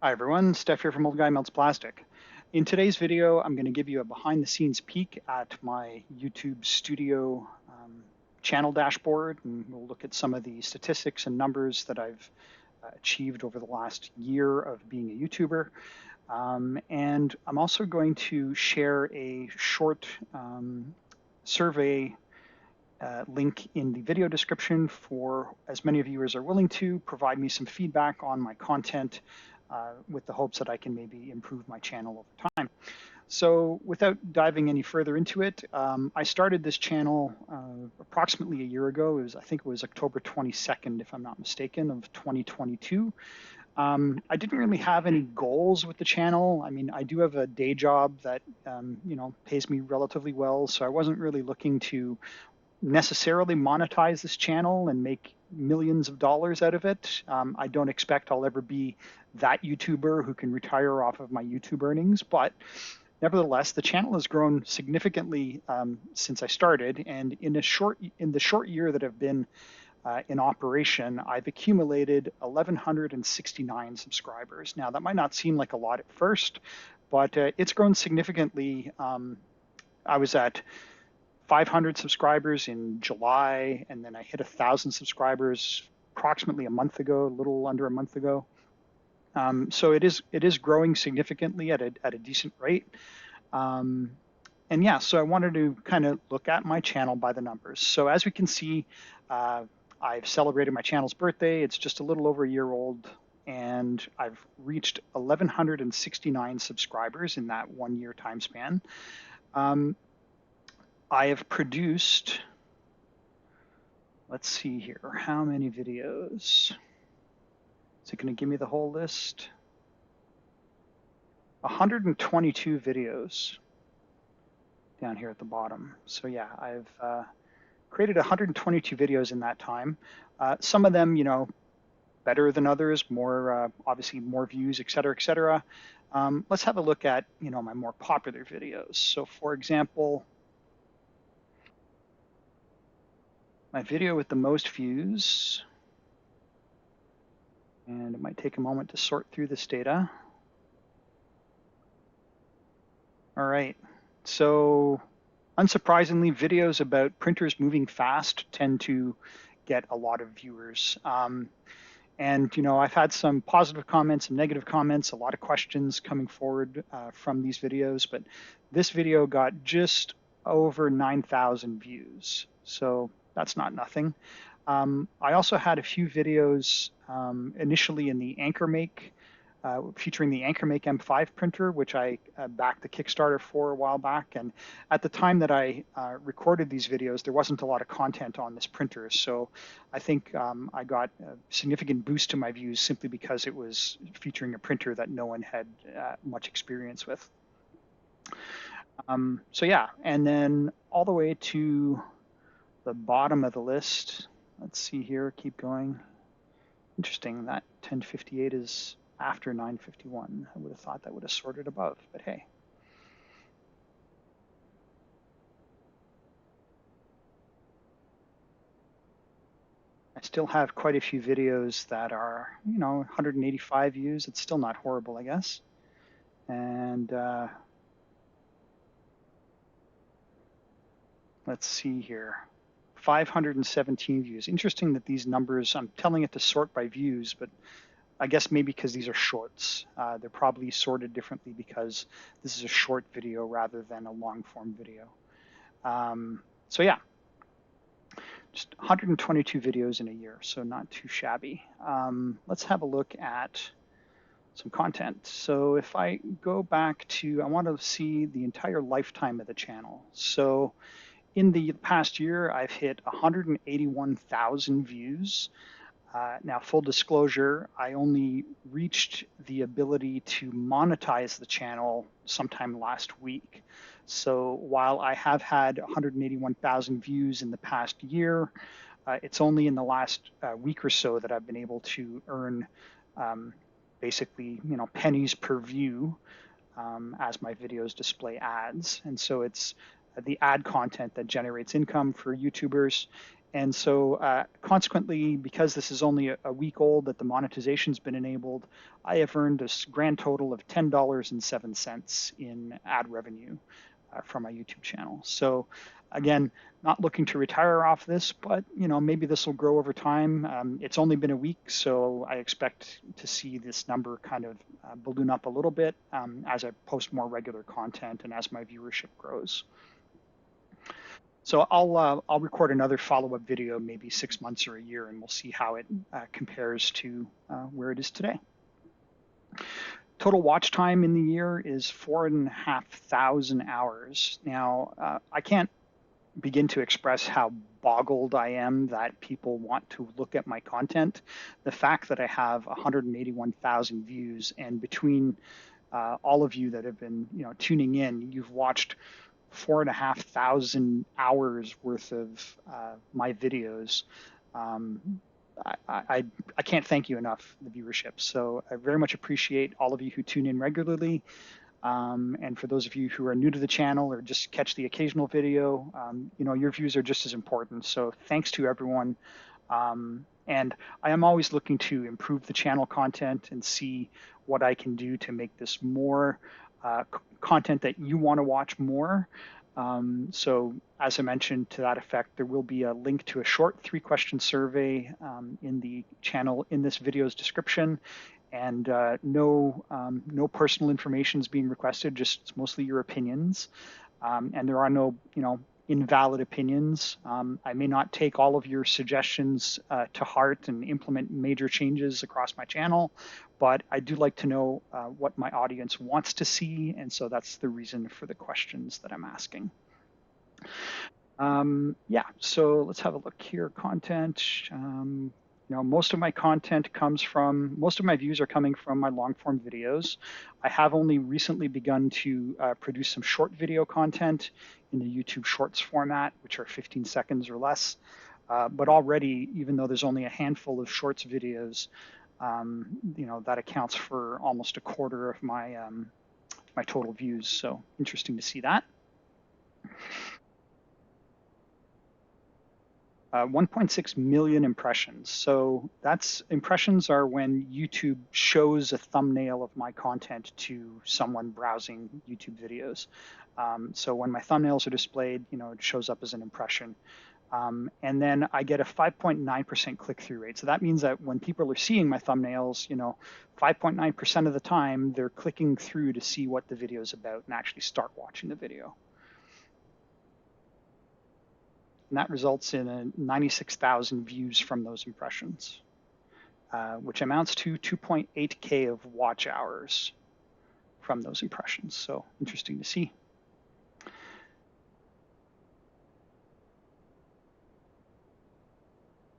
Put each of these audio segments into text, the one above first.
Hi everyone, Steph here from OldGuyMeltsPlastic. In today's video, I'm going to give you a behind-the-scenes peek at my YouTube studio channel dashboard, and we'll look at some of the statistics and numbers that I've achieved over the last year of being a YouTuber. And I'm also going to share a short survey link in the video description for as many of you as are willing to provide me some feedback on my content with the hopes that I can maybe improve my channel over time. So without diving any further into it, I started this channel approximately a year ago. I think it was October 22nd, if I'm not mistaken, of 2022. I didn't really have any goals with the channel. I mean, I do have a day job that, pays me relatively well. So I wasn't really looking to necessarily monetize this channel and make millions of dollars out of it. I don't expect I'll ever be that YouTuber who can retire off of my YouTube earnings, but nevertheless, the channel has grown significantly since I started, and in the short year that I've been in operation, I've accumulated 1,169 subscribers. Now, that might not seem like a lot at first, but it's grown significantly. I was at 500 subscribers in July, and then I hit 1,000 subscribers approximately a month ago, a little under a month ago. So it is growing significantly at a decent rate. And yeah, so I wanted to kind of look at my channel by the numbers. So as we can see, I've celebrated my channel's birthday. It's just a little over a year old, and I've reached 1,169 subscribers in that 1 year time span. I have produced, let's see here, how many videos? Is it going to give me the whole list? 122 videos down here at the bottom. So yeah, I've created 122 videos in that time. Some of them, better than others, more obviously more views, et cetera, et cetera. Let's have a look at, my more popular videos. So for example, my video with the most views, and it might take a moment to sort through this data. All right, so unsurprisingly, videos about printers moving fast tend to get a lot of viewers. And I've had some positive comments, some negative comments, a lot of questions coming forward from these videos, but this video got just over 9,000 views. So that's not nothing. I also had a few videos initially in the AnchorMake, featuring the AnchorMake M5 printer, which I backed the Kickstarter for a while back. And at the time that I recorded these videos, there wasn't a lot of content on this printer. So I think I got a significant boost to my views simply because it was featuring a printer that no one had much experience with. So yeah, and then all the way to the bottom of the list. Let's see here, keep going. Interesting, that 1058 is after 951. I would have thought that would have sorted above, but hey. I still have quite a few videos that are, 185 views. It's still not horrible, I guess. And let's see here. 517 views. Interesting that these numbers, I'm telling it to sort by views, but I guess maybe because these are shorts. They're probably sorted differently because this is a short video rather than a long form video. So yeah, just 122 videos in a year, so not too shabby. Let's have a look at some content. So if I go back to, I want to see the entire lifetime of the channel. So in the past year, I've hit 181,000 views. Now, full disclosure, I only reached the ability to monetize the channel sometime last week. So while I have had 181,000 views in the past year, it's only in the last week or so that I've been able to earn basically, pennies per view as my videos display ads. And so it's the ad content that generates income for YouTubers. And so consequently, because this is only a week old that the monetization's been enabled, I have earned a grand total of $10.07 in ad revenue from my YouTube channel. So again, not looking to retire off this, but maybe this will grow over time. It's only been a week, so I expect to see this number kind of balloon up a little bit as I post more regular content and as my viewership grows. So I'll record another follow-up video, maybe 6 months or a year, and we'll see how it compares to where it is today. Total watch time in the year is 4,500 hours. Now, I can't begin to express how boggled I am that people want to look at my content. The fact that I have 181,000 views, and between all of you that have been tuning in, you've watched 4,500 hours worth of my videos. I can't thank you enough, the viewership. So I very much appreciate all of you who tune in regularly. And for those of you who are new to the channel or just catch the occasional video, your views are just as important. So thanks to everyone. And I am always looking to improve the channel content and see what I can do to make this more content that you want to watch more. So as I mentioned, to that effect, there will be a link to a short 3-question survey in the channel in this video's description. And no personal information is being requested, just mostly your opinions. And there are no, invalid opinions. I may not take all of your suggestions to heart and implement major changes across my channel, but I do like to know what my audience wants to see, and so that's the reason for the questions that I'm asking. Yeah, so let's have a look here. Content. Most of my content most of my views are coming from my long form videos. I have only recently begun to produce some short video content in the YouTube Shorts format, which are 15 seconds or less. But already, even though there's only a handful of Shorts videos, that accounts for almost a quarter of my my total views. So interesting to see that. 1.6 million impressions. So impressions are when YouTube shows a thumbnail of my content to someone browsing YouTube videos. So when my thumbnails are displayed, it shows up as an impression. And then I get a 5.9% click-through rate. So that means that when people are seeing my thumbnails, 5.9% of the time, they're clicking through to see what the video is about and actually start watching the video. And that results in 96,000 views from those impressions, which amounts to 2.8K of watch hours from those impressions. So interesting to see.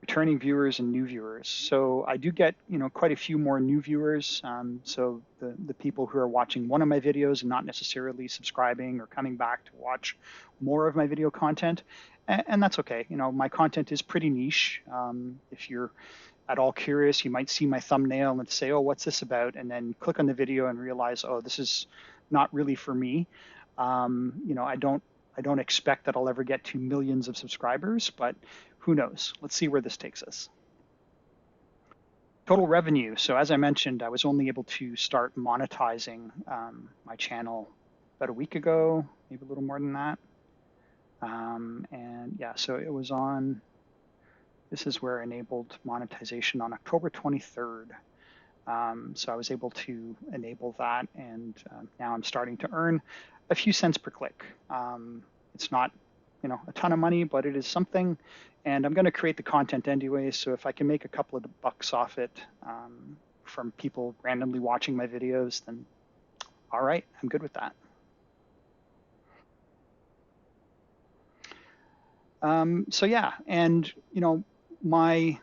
Returning viewers and new viewers. So I do get quite a few more new viewers. So the people who are watching one of my videos and not necessarily subscribing or coming back to watch more of my video content. And that's okay. My content is pretty niche. If you're at all curious, you might see my thumbnail and say, oh, what's this about? And then click on the video and realize, oh, this is not really for me. I don't expect that I'll ever get to millions of subscribers, but who knows? Let's see where this takes us. Total revenue. So as I mentioned, I was only able to start monetizing my channel about a week ago, maybe a little more than that. And yeah, so it was on, this is where I enabled monetization on October 23rd. So I was able to enable that, and now I'm starting to earn a few cents per click. It's not, a ton of money, but it is something, and I'm going to create the content anyway. So if I can make a couple of bucks off it from people randomly watching my videos, then all right, I'm good with that. So yeah, and I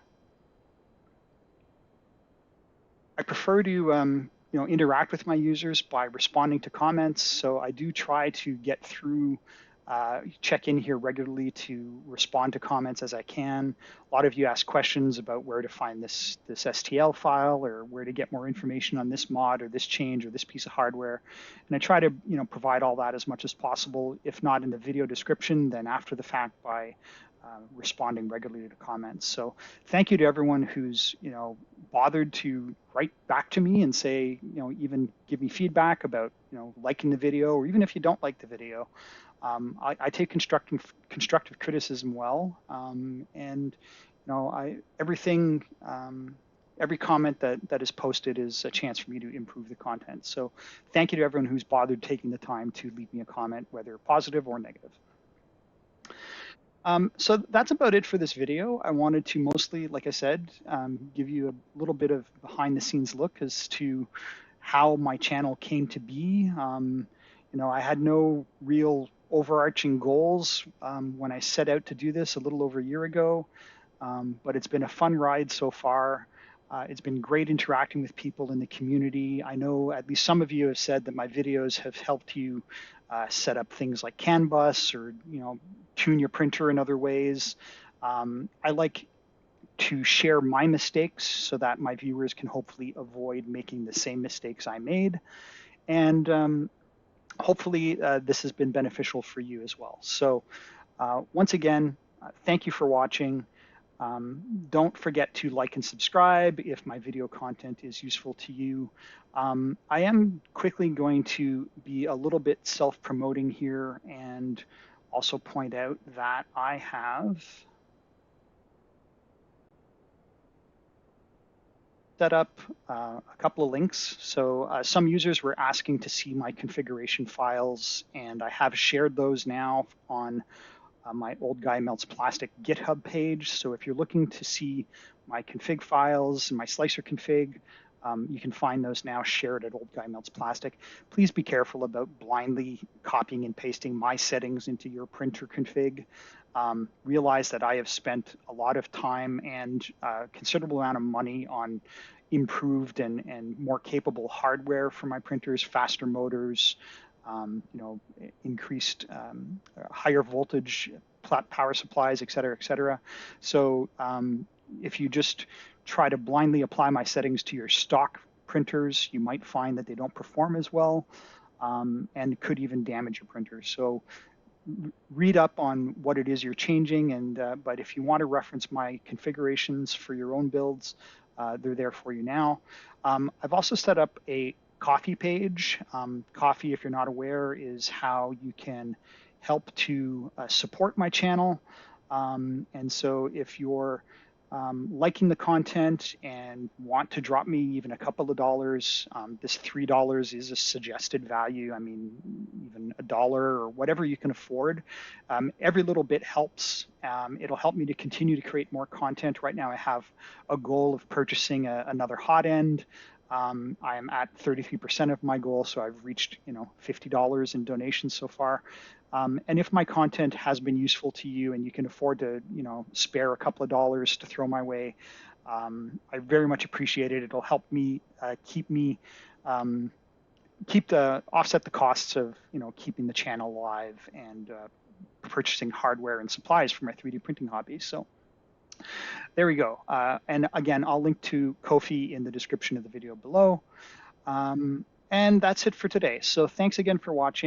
prefer to interact with my users by responding to comments. So I do try to get through, check in here regularly to respond to comments as I can. A lot of you ask questions about where to find this STL file, or where to get more information on this mod or this change or this piece of hardware. And I try to provide all that as much as possible, if not in the video description, then after the fact by responding regularly to comments. So thank you to everyone who's bothered to write back to me and say, even give me feedback about liking the video, or even if you don't like the video. I take constructive criticism well, and everything. Every comment that is posted is a chance for me to improve the content. So thank you to everyone who's bothered taking the time to leave me a comment, whether positive or negative. So that's about it for this video. I wanted to mostly, like I said, give you a little bit of behind the scenes look as to how my channel came to be. I had no real overarching goals when I set out to do this a little over a year ago, but it's been a fun ride so far. It's been great interacting with people in the community. I know at least some of you have said that my videos have helped you set up things like CAN bus, or tune your printer in other ways. I like to share my mistakes so that my viewers can hopefully avoid making the same mistakes I made. And hopefully this has been beneficial for you as well. So once again, thank you for watching. Don't forget to like and subscribe if my video content is useful to you. I am quickly going to be a little bit self-promoting here and also point out that I have set up a couple of links. So some users were asking to see my configuration files, and I have shared those now on my OldGuyMeltsPlastic GitHub page. So if you're looking to see my config files and my slicer config, you can find those now shared at OldGuyMeltsPlastic. Please be careful about blindly copying and pasting my settings into your printer config. Realize that I have spent a lot of time and a considerable amount of money on improved and more capable hardware for my printers, faster motors, increased higher voltage power supplies, et cetera, et cetera. So if you just try to blindly apply my settings to your stock printers, you might find that they don't perform as well, and could even damage your printer. So read up on what it is you're changing, but if you want to reference my configurations for your own builds, they're there for you now. I've also set up a Ko-fi page. Ko-fi, if you're not aware, is how you can help to support my channel. And so if you're liking the content and want to drop me even a couple of dollars, this $3 is a suggested value. I mean, even $1 or whatever you can afford. Every little bit helps. It'll help me to continue to create more content. Right now I have a goal of purchasing another hot end. I am at 33% of my goal, so I've reached $50 in donations so far. And if my content has been useful to you and you can afford to spare a couple of dollars to throw my way, I very much appreciate it. It'll help me offset the costs of keeping the channel alive and purchasing hardware and supplies for my 3D printing hobby. So there we go. And again, I'll link to Ko-fi in the description of the video below. And that's it for today. So thanks again for watching.